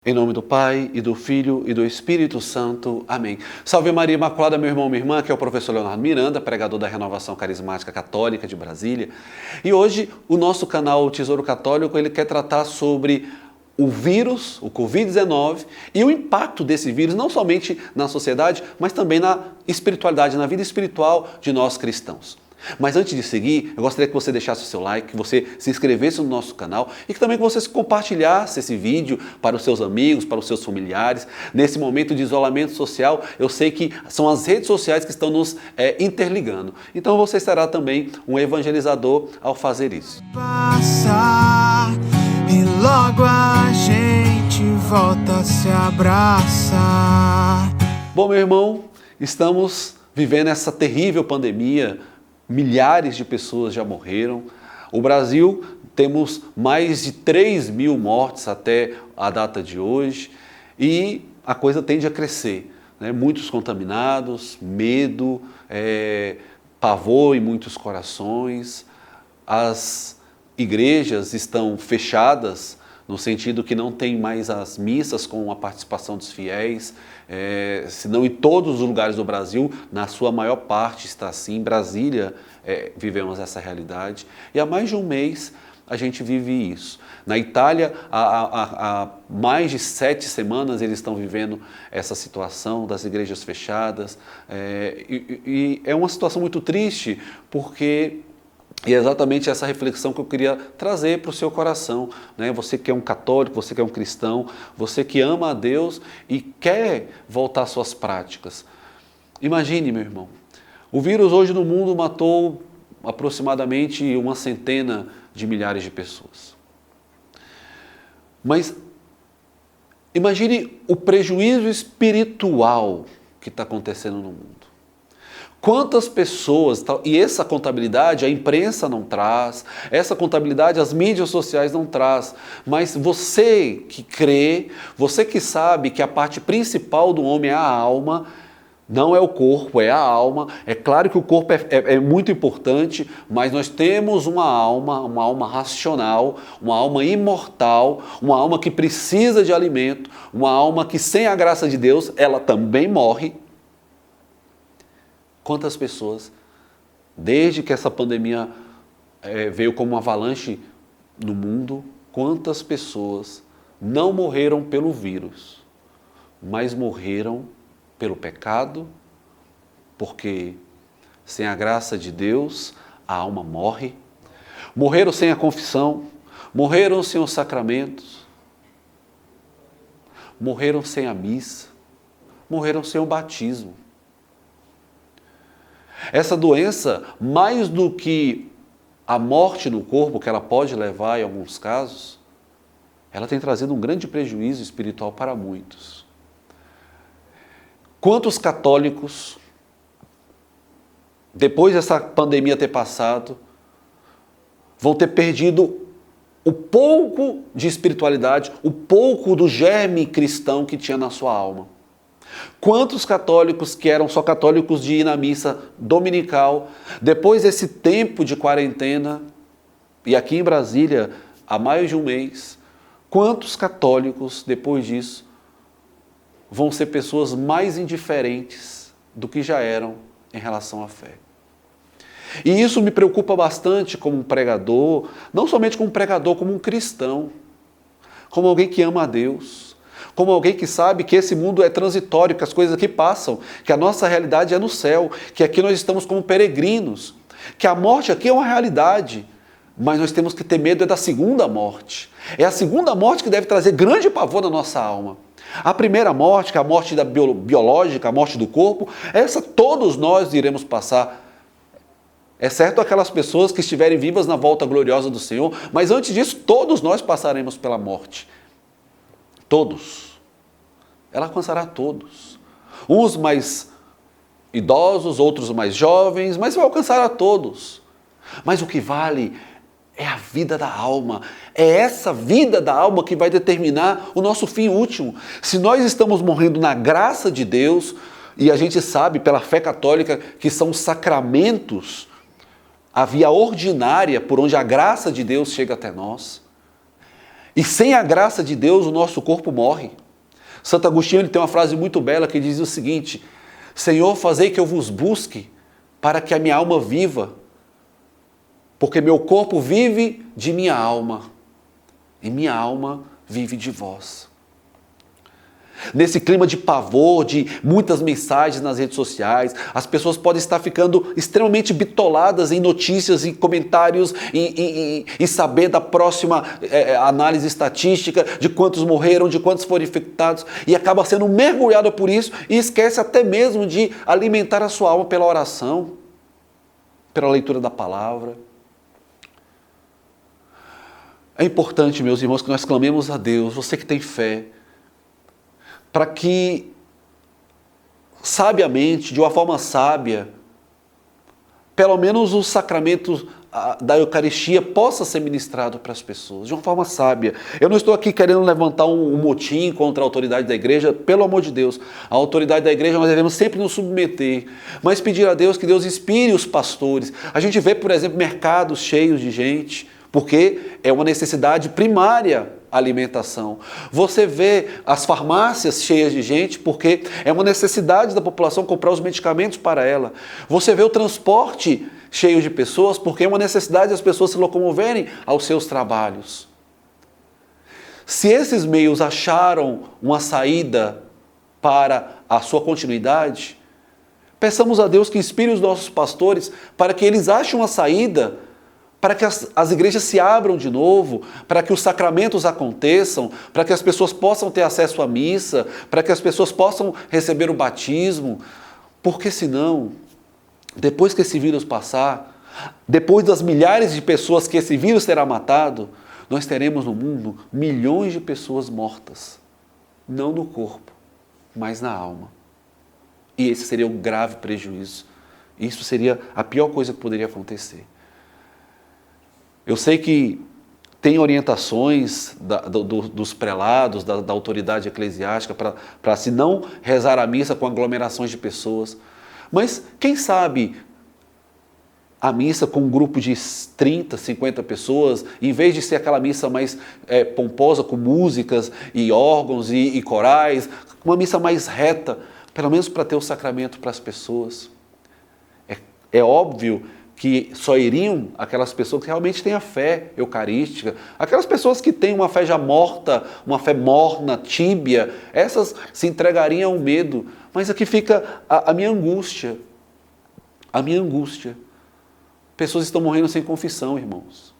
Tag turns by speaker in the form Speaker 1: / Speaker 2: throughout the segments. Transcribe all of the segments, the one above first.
Speaker 1: Em nome do Pai, e do Filho, e do Espírito Santo. Amém. Salve Maria Imaculada, meu irmão, minha irmã, que é o professor Leonardo Miranda, pregador da Renovação Carismática Católica de Brasília. E hoje o nosso canal Tesouro Católico, ele quer tratar sobre o vírus, o Covid-19, e o impacto desse vírus, não somente na sociedade, mas também na espiritualidade, na vida espiritual de nós cristãos. Mas antes de seguir, eu gostaria que você deixasse o seu like, que você se inscrevesse no nosso canal e que também que você compartilhasse esse vídeo para os seus amigos, para os seus familiares. Nesse momento de isolamento social, eu sei que são as redes sociais que estão nos interligando. Então você será também um evangelizador ao fazer isso.
Speaker 2: Passa e logo a gente volta a se abraçar.
Speaker 1: Bom, meu irmão, estamos vivendo essa terrível pandemia. Milhares de pessoas já morreram. O Brasil, temos mais de 3 mil mortes até a data de hoje e a coisa tende a crescer, né? Muitos contaminados, medo, pavor em muitos corações. As igrejas estão fechadas, no sentido que não tem mais as missas com a participação dos fiéis, se não em todos os lugares do Brasil, na sua maior parte está assim. Em Brasília vivemos essa realidade e há mais de um mês a gente vive isso. Na Itália, há mais de 7 semanas eles estão vivendo essa situação das igrejas fechadas, e é uma situação muito triste, porque é exatamente essa reflexão que eu queria trazer para o seu coração, né? Você que é um católico, você que é um cristão, você que ama a Deus e quer voltar às suas práticas. Imagine, meu irmão, o vírus hoje no mundo matou aproximadamente 100 de milhares de pessoas. Mas imagine o prejuízo espiritual que está acontecendo no mundo. Quantas pessoas, e essa contabilidade a imprensa não traz, essa contabilidade as mídias sociais não traz, mas você que crê, você que sabe que a parte principal do homem é a alma, não é o corpo, é a alma. É claro que o corpo é muito importante, mas nós temos uma alma racional, uma alma imortal, uma alma que precisa de alimento, uma alma que sem a graça de Deus, ela também morre. Quantas pessoas, desde que essa pandemia veio como uma avalanche no mundo, quantas pessoas não morreram pelo vírus, mas morreram pelo pecado, porque sem a graça de Deus a alma morre, morreram sem a confissão, morreram sem os sacramentos, morreram sem a missa, morreram sem o batismo. Essa doença, mais do que a morte no corpo, que ela pode levar em alguns casos, ela tem trazido um grande prejuízo espiritual para muitos. Quantos católicos, depois dessa pandemia ter passado, vão ter perdido o pouco de espiritualidade, o pouco do germe cristão que tinha na sua alma? Quantos católicos que eram só católicos de ir na missa dominical, depois desse tempo de quarentena, e aqui em Brasília, há mais de um mês, quantos católicos, depois disso, vão ser pessoas mais indiferentes do que já eram em relação à fé? E isso me preocupa bastante como um pregador, não somente como um pregador, como um cristão, como alguém que ama a Deus, como alguém que sabe que esse mundo é transitório, que as coisas aqui passam, que a nossa realidade é no céu, que aqui nós estamos como peregrinos, que a morte aqui é uma realidade, mas nós temos que ter medo da segunda morte. É a segunda morte que deve trazer grande pavor na nossa alma. A primeira morte, que é a morte biológica, a morte do corpo, essa todos nós iremos passar, exceto aquelas pessoas que estiverem vivas na volta gloriosa do Senhor, mas antes disso todos nós passaremos pela morte. Todos. Ela alcançará todos. Uns mais idosos, outros mais jovens, mas vai alcançar a todos. Mas o que vale é a vida da alma. É essa vida da alma que vai determinar o nosso fim último. Se nós estamos morrendo na graça de Deus, e a gente sabe pela fé católica que são sacramentos, a via ordinária por onde a graça de Deus chega até nós. E sem a graça de Deus, o nosso corpo morre. Santo Agostinho ele tem uma frase muito bela que diz o seguinte: Senhor, fazei que eu vos busque para que a minha alma viva, porque meu corpo vive de minha alma e minha alma vive de vós. Nesse clima de pavor, de muitas mensagens nas redes sociais, as pessoas podem estar ficando extremamente bitoladas em notícias, em comentários, em saber da próxima análise estatística, de quantos morreram, de quantos foram infectados, e acaba sendo mergulhado por isso e esquece até mesmo de alimentar a sua alma pela oração, pela leitura da palavra. É importante, meus irmãos, que nós clamemos a Deus, você que tem fé, para que, sabiamente, de uma forma sábia, pelo menos o sacramento da Eucaristia possa ser ministrado para as pessoas, de uma forma sábia. Eu não estou aqui querendo levantar um motim contra a autoridade da igreja, pelo amor de Deus. A autoridade da igreja nós devemos sempre nos submeter, mas pedir a Deus que Deus inspire os pastores. A gente vê, por exemplo, mercados cheios de gente, porque é uma necessidade primária a alimentação. Você vê as farmácias cheias de gente, porque é uma necessidade da população comprar os medicamentos para ela. Você vê o transporte cheio de pessoas, porque é uma necessidade das pessoas se locomoverem aos seus trabalhos. Se esses meios acharam uma saída para a sua continuidade, peçamos a Deus que inspire os nossos pastores para que eles achem uma saída, para que as igrejas se abram de novo, para que os sacramentos aconteçam, para que as pessoas possam ter acesso à missa, para que as pessoas possam receber o batismo, porque senão, depois que esse vírus passar, depois das milhares de pessoas que esse vírus terá matado, nós teremos no mundo milhões de pessoas mortas, não no corpo, mas na alma. E esse seria um grave prejuízo. Isso seria a pior coisa que poderia acontecer. Eu sei que tem orientações dos prelados, da autoridade eclesiástica, para se não rezar a missa com aglomerações de pessoas. Mas quem sabe a missa com um grupo de 30, 50 pessoas, em vez de ser aquela missa mais pomposa, com músicas e órgãos e corais, uma missa mais reta, pelo menos para ter o sacramento para as pessoas. É óbvio que só iriam aquelas pessoas que realmente têm a fé eucarística, aquelas pessoas que têm uma fé já morta, uma fé morna, tíbia, essas se entregariam ao medo. Mas aqui fica a minha angústia, a minha angústia. Pessoas estão morrendo sem confissão, irmãos.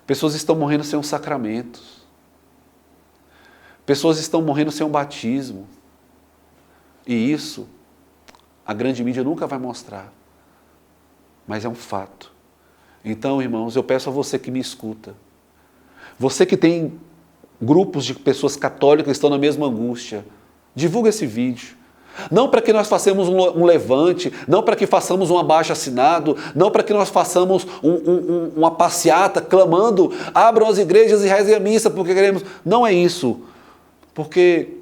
Speaker 1: Pessoas estão morrendo sem os sacramentos. Pessoas estão morrendo sem um batismo. E isso, a grande mídia nunca vai mostrar. Mas é um fato. Então, irmãos, eu peço a você que me escuta, você que tem grupos de pessoas católicas que estão na mesma angústia, divulga esse vídeo. Não para que nós façamos um levante, não para que façamos um abaixo-assinado, não para que nós façamos uma passeata clamando, abram as igrejas e rezem a missa porque queremos. Não é isso. Porque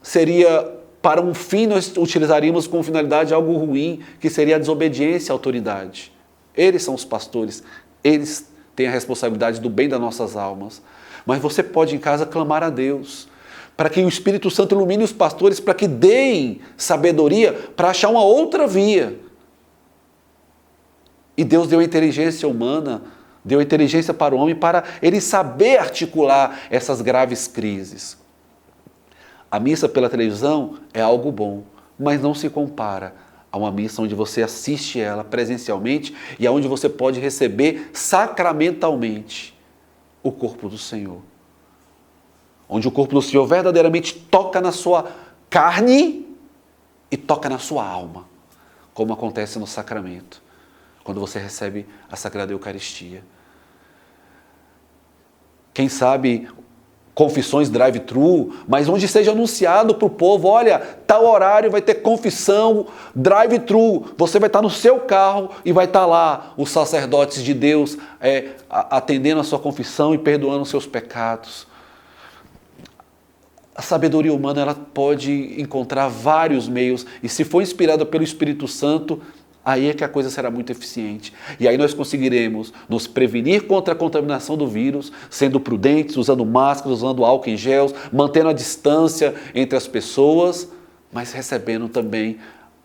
Speaker 1: seria, para um fim, nós utilizaríamos com finalidade algo ruim, que seria a desobediência à autoridade. Eles são os pastores, eles têm a responsabilidade do bem das nossas almas. Mas você pode em casa clamar a Deus, para que o Espírito Santo ilumine os pastores, para que deem sabedoria para achar uma outra via. E Deus deu a inteligência humana, deu a inteligência para o homem, para ele saber articular essas graves crises. A missa pela televisão é algo bom, mas não se compara a uma missa onde você assiste ela presencialmente e onde você pode receber sacramentalmente o corpo do Senhor. Onde o corpo do Senhor verdadeiramente toca na sua carne e toca na sua alma, como acontece no sacramento, quando você recebe a Sagrada Eucaristia. Quem sabe confissões drive-thru, mas onde seja anunciado para o povo, olha, tal horário vai ter confissão drive-thru, você vai estar no seu carro e vai estar lá os sacerdotes de Deus atendendo a sua confissão e perdoando os seus pecados. A sabedoria humana ela pode encontrar vários meios e se for inspirada pelo Espírito Santo, Aí é que a coisa será muito eficiente. E aí nós conseguiremos nos prevenir contra a contaminação do vírus, sendo prudentes, usando máscaras, usando álcool em gel, mantendo a distância entre as pessoas, mas recebendo também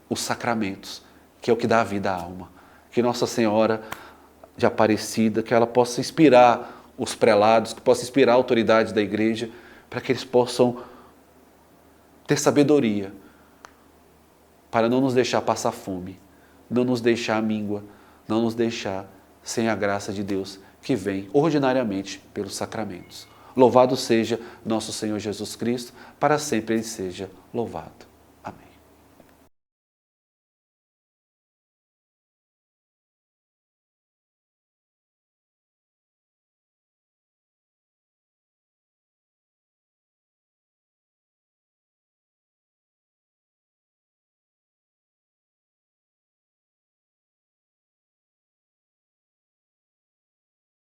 Speaker 1: os sacramentos, que é o que dá a vida à alma. Que Nossa Senhora de Aparecida, que ela possa inspirar os prelados, que possa inspirar a autoridade da igreja, para que eles possam ter sabedoria, para não nos deixar passar fome, não nos deixar míngua, não nos deixar sem a graça de Deus que vem ordinariamente pelos sacramentos. Louvado seja nosso Senhor Jesus Cristo, para sempre Ele seja louvado.